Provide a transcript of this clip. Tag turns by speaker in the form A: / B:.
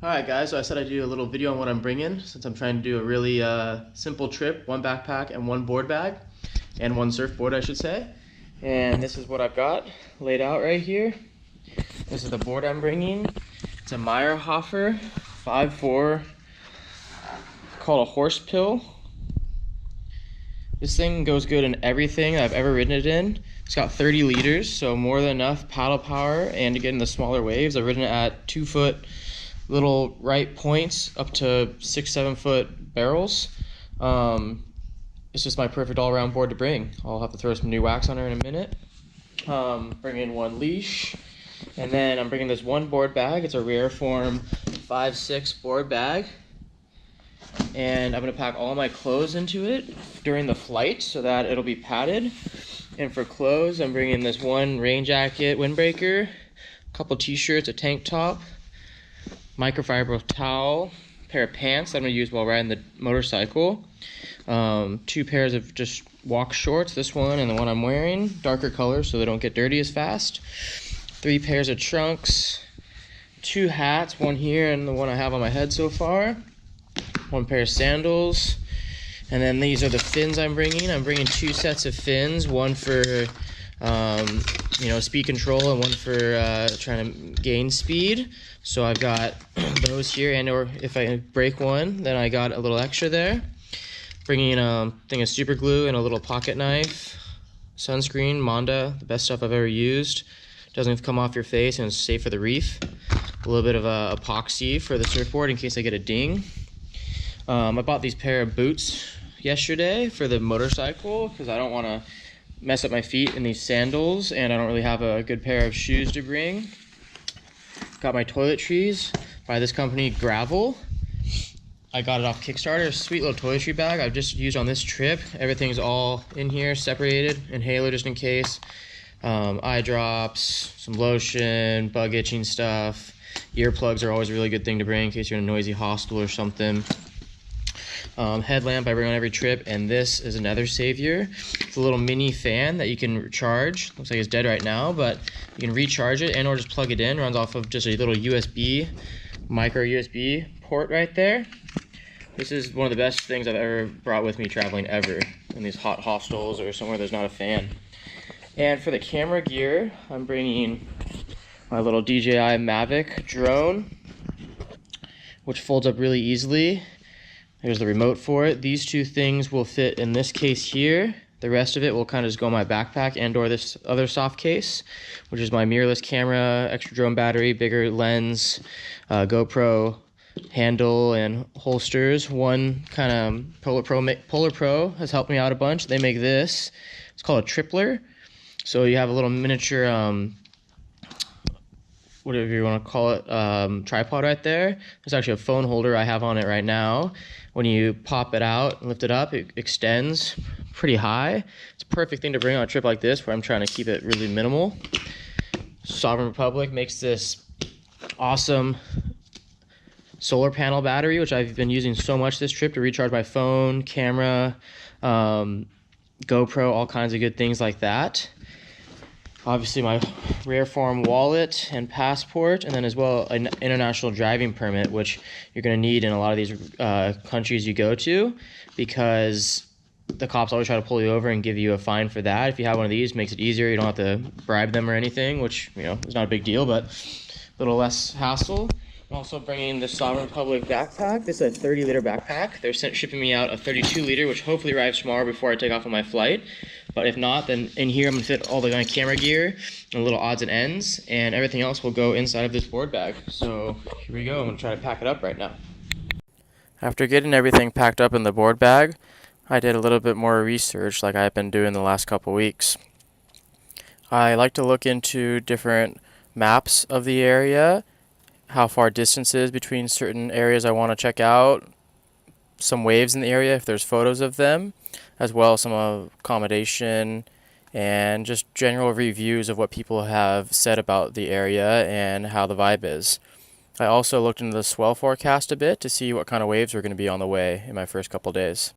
A: Alright guys, so I said I'd do a little video on what I'm bringing since I'm trying to do a really simple trip, one backpack and one board bag, and one surfboard I should say. And this is what I've got laid out right here. This is the board I'm bringing. It's a Meyerhofer 5.4 called a horse pill. This thing goes good in everything I've ever ridden it in. It's got 30 liters, so more than enough paddle power and to get in the smaller waves. I've ridden it at 2 foot little right points up to 6-7 foot barrels. It's just my perfect all-around board to bring. I'll have to throw some new wax on her in a minute. Bring in one leash, and then I'm bringing this one board bag. It's a Rareform 5.6 board bag, and I'm gonna pack all my clothes into it during the flight so that it'll be padded. And for clothes, I'm bringing this one rain jacket, windbreaker, a couple t-shirts, a tank top, microfiber towel, pair of pants that I'm gonna use while riding the motorcycle, 2 pairs of just walk shorts, this one and the one I'm wearing, darker colors so they don't get dirty as fast, 3 pairs of trunks, 2 hats, one here and the one I have on my head so far, 1 pair of sandals, and then these are the fins I'm bringing. I'm bringing 2 sets of fins, one for speed control and one for trying to gain speed. So I've got those here, and or if I break one, then I got a little extra there. Bringing a thing of super glue and a little pocket knife, sunscreen, Monda, the best stuff I've ever used. Doesn't come off your face and it's safe for the reef. A little bit of epoxy for the surfboard in case I get a ding. I bought these pair of boots yesterday for the motorcycle because I don't want to mess up my feet in these sandals, and I don't really have a good pair of shoes to bring. Got my Toiletries by this company, Gravel. I got it off Kickstarter, a sweet little toiletry bag I've just used on this trip. Everything's all in here, separated, inhaler just in case, eye drops, some lotion, bug itching stuff. Earplugs are always a really good thing to bring in case you're in a noisy hostel or something. Headlamp I bring on every trip, and this is another savior. It's a little mini fan that you can charge. Looks like it's dead right now, but you can recharge it and or just plug it in. Runs off of just a little USB, micro USB port right there. This is one of the best things I've ever brought with me traveling ever in these hot hostels or somewhere there's not a fan. And for the camera gear, I'm bringing my little DJI Mavic drone, which folds up really easily. There's the remote for it. These 2 things will fit in this case here. The rest of it will kind of just go in my backpack and or this other soft case, which is my mirrorless camera, extra drone battery, bigger lens, GoPro handle and holsters. One kind of Polar Pro has helped me out a bunch. They make this. It's called a tripler. So you have a little miniature whatever you want to call it, tripod right there. There's actually a phone holder I have on it right now. When you pop it out and lift it up, it extends pretty high. It's a perfect thing to bring on a trip like this where I'm trying to keep it really minimal. Sovereign Republic makes this awesome solar panel battery, which I've been using so much this trip to recharge my phone, camera, GoPro, all kinds of good things like that. Obviously my Rareform wallet and passport, and then as well an international driving permit, which you're going to need in a lot of these countries you go to, because the cops always try to pull you over and give you a fine for that. If you have one of these, it makes it easier. You don't have to bribe them or anything, which is not a big deal, but a little less hassle. I'm also bringing the Sovereign Republic backpack. This is a 30-liter backpack. They're shipping me out a 32-liter, which hopefully arrives tomorrow before I take off on my flight. But if not, then in here I'm going to fit all the camera gear and little odds and ends, and everything else will go inside of this board bag. So here we go. I'm going to try to pack it up right now. After getting everything packed up in the board bag, I did a little bit more research like I've been doing the last couple weeks. I like to look into different maps of the area, how far distance is between certain areas I want to check out, some waves in the area if there's photos of them, as well as some accommodation and just general reviews of what people have said about the area and how the vibe is. I also looked into the swell forecast a bit to see what kind of waves were going to be on the way in my first couple days.